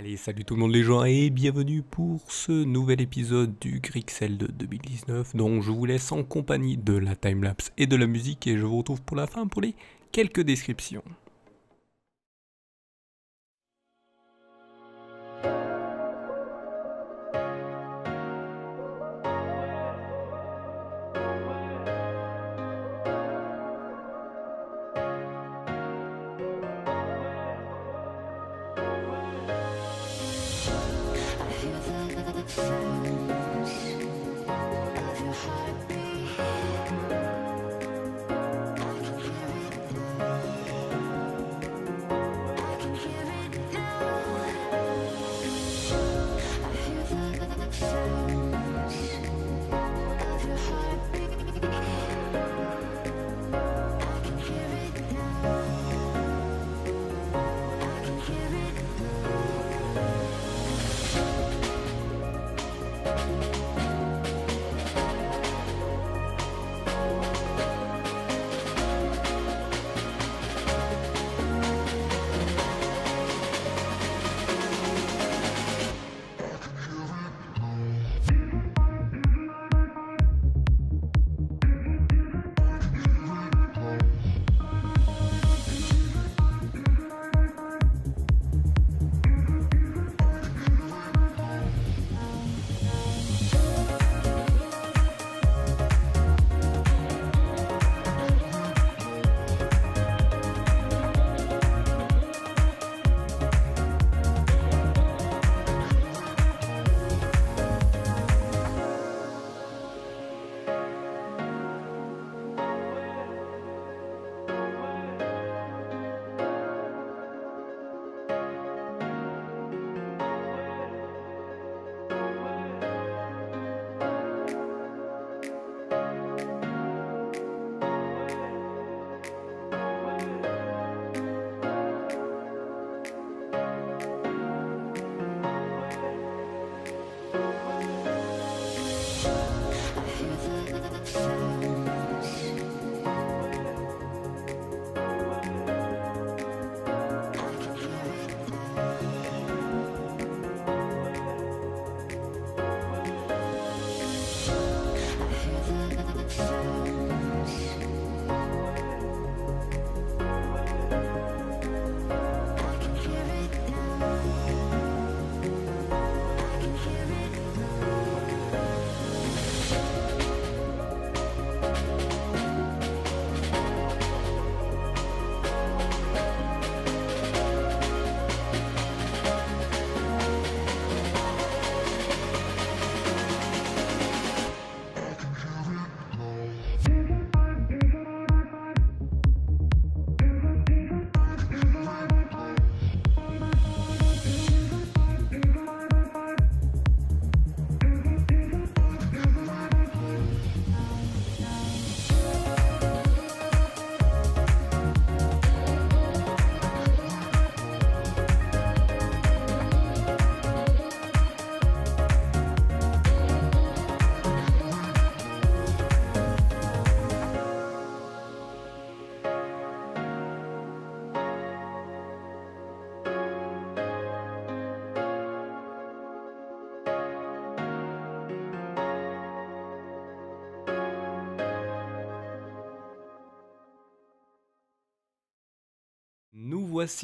Allez, salut tout le monde les gens et bienvenue pour ce nouvel épisode du Grixel de 2019 dont je vous laisse en compagnie de la timelapse et de la musique et je vous retrouve pour la fin pour les quelques descriptions.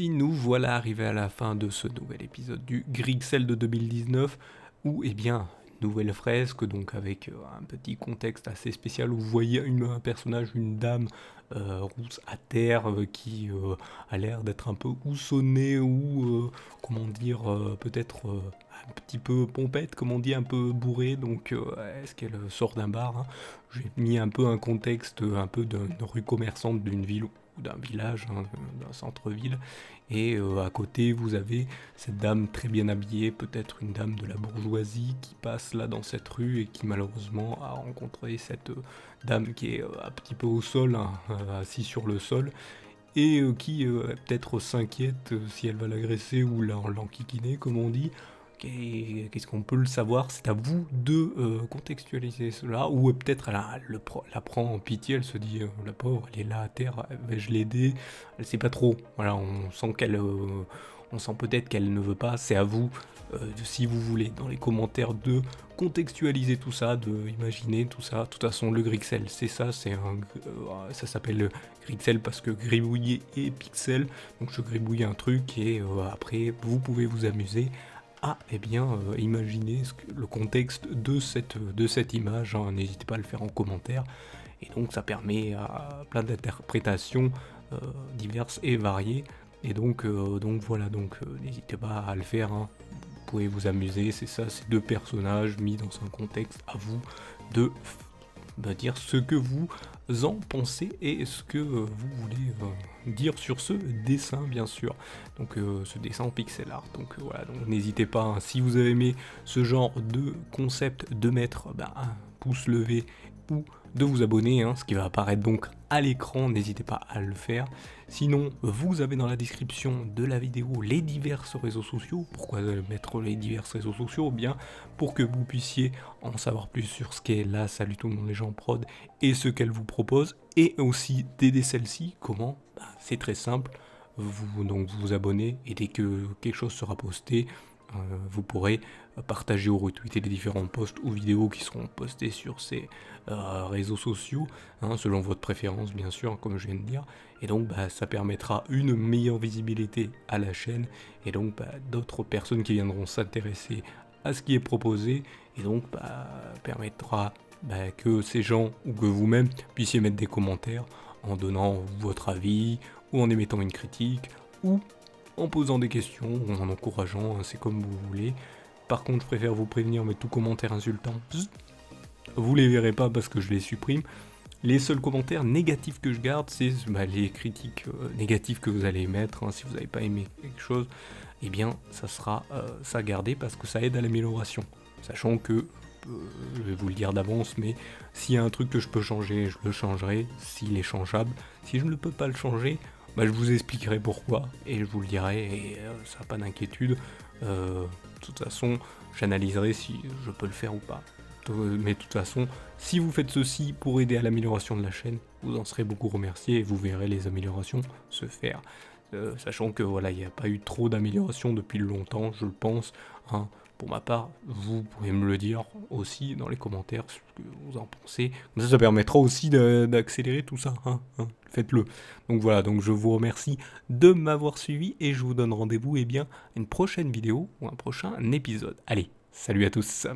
Nous voilà arrivés à la fin de ce nouvel épisode du Grixel de 2019 où, nouvelle fresque, donc avec un petit contexte assez spécial où vous voyez un personnage, une dame rousse à terre qui a l'air d'être un peu sonnée ou, peut-être un petit peu pompette, comme on dit, un peu bourrée, donc est-ce qu'elle sort d'un bar, hein. J'ai mis un peu un contexte un peu d'une rue commerçante d'une ville ou d'un village, hein, d'un centre-ville. Et à côté, vous avez cette dame très bien habillée, peut-être une dame de la bourgeoisie, qui passe là dans cette rue et qui malheureusement a rencontré cette dame qui est un petit peu au sol, hein, assise sur le sol, et qui peut-être s'inquiète si elle va l'agresser ou l'enquiquiner, comme on dit. Qu'est-ce qu'on peut le savoir? C'est à vous de contextualiser cela, ou peut-être la prend en pitié, elle se dit la pauvre, elle est là à terre, vais-je l'aider? Elle sait pas trop. Voilà, on sent qu'elle on sent peut-être qu'elle ne veut pas, c'est à vous, si vous voulez, dans les commentaires de contextualiser tout ça, de imaginer tout ça. De toute façon, le Grixel, c'est ça, ça s'appelle Grixel parce que gribouiller et pixel, donc je gribouille un truc et après, vous pouvez vous amuser à imaginer le contexte de cette image, hein. N'hésitez pas à le faire en commentaire, et donc ça permet à plein d'interprétations diverses et variées, et donc voilà, n'hésitez pas à le faire, hein. Vous pouvez vous amuser, c'est ça, ces deux personnages mis dans un contexte, à vous de dire ce que vous en pensez et ce que vous voulez dire sur ce dessin, bien sûr. Donc ce dessin en pixel art. Donc voilà, donc n'hésitez pas, hein, si vous avez aimé ce genre de concept, de mettre un pouce levé ou de vous abonner, hein, ce qui va apparaître donc à l'écran, n'hésitez pas à le faire. Sinon, vous avez dans la description de la vidéo les divers réseaux sociaux. Pourquoi mettre les divers réseaux sociaux? Bien pour que vous puissiez en savoir plus sur ce qu'est la Salut tout le monde les gens prod et ce qu'elle vous propose, et aussi d'aider celle-ci. Comment? C'est très simple, vous abonnez, et dès que quelque chose sera posté, vous pourrez partager ou retweeter les différents posts ou vidéos qui seront postés sur ces réseaux sociaux, hein, selon votre préférence bien sûr, comme je viens de dire, et donc ça permettra une meilleure visibilité à la chaîne, et donc d'autres personnes qui viendront s'intéresser à ce qui est proposé, et donc permettra que ces gens ou que vous-même puissiez mettre des commentaires en donnant votre avis ou en émettant une critique ou en posant des questions ou en encourageant, c'est comme vous voulez. Par contre, je préfère vous prévenir, mais tout commentaire insultant, vous les verrez pas parce que je les supprime. Les seuls commentaires négatifs que je garde, c'est les critiques négatives que vous allez émettre, hein. Si vous n'avez pas aimé quelque chose, eh bien ça sera ça gardé parce que ça aide à l'amélioration. Sachant que, je vais vous le dire d'avance, mais s'il y a un truc que je peux changer, je le changerai, s'il est changeable. Si je ne peux pas le changer, je vous expliquerai pourquoi, et je vous le dirai, et ça n'a pas d'inquiétude. De toute façon, j'analyserai si je peux le faire ou pas. Mais de toute façon, si vous faites ceci pour aider à l'amélioration de la chaîne, vous en serez beaucoup remercié et vous verrez les améliorations se faire. Sachant que voilà, il n'y a pas eu trop d'améliorations depuis longtemps, je le pense, hein. Pour ma part, vous pouvez me le dire aussi dans les commentaires ce que vous en pensez. Comme ça permettra aussi d'accélérer tout ça, hein. Faites-le. Donc voilà, donc je vous remercie de m'avoir suivi et je vous donne rendez-vous à une prochaine vidéo ou un prochain épisode. Allez, salut à tous.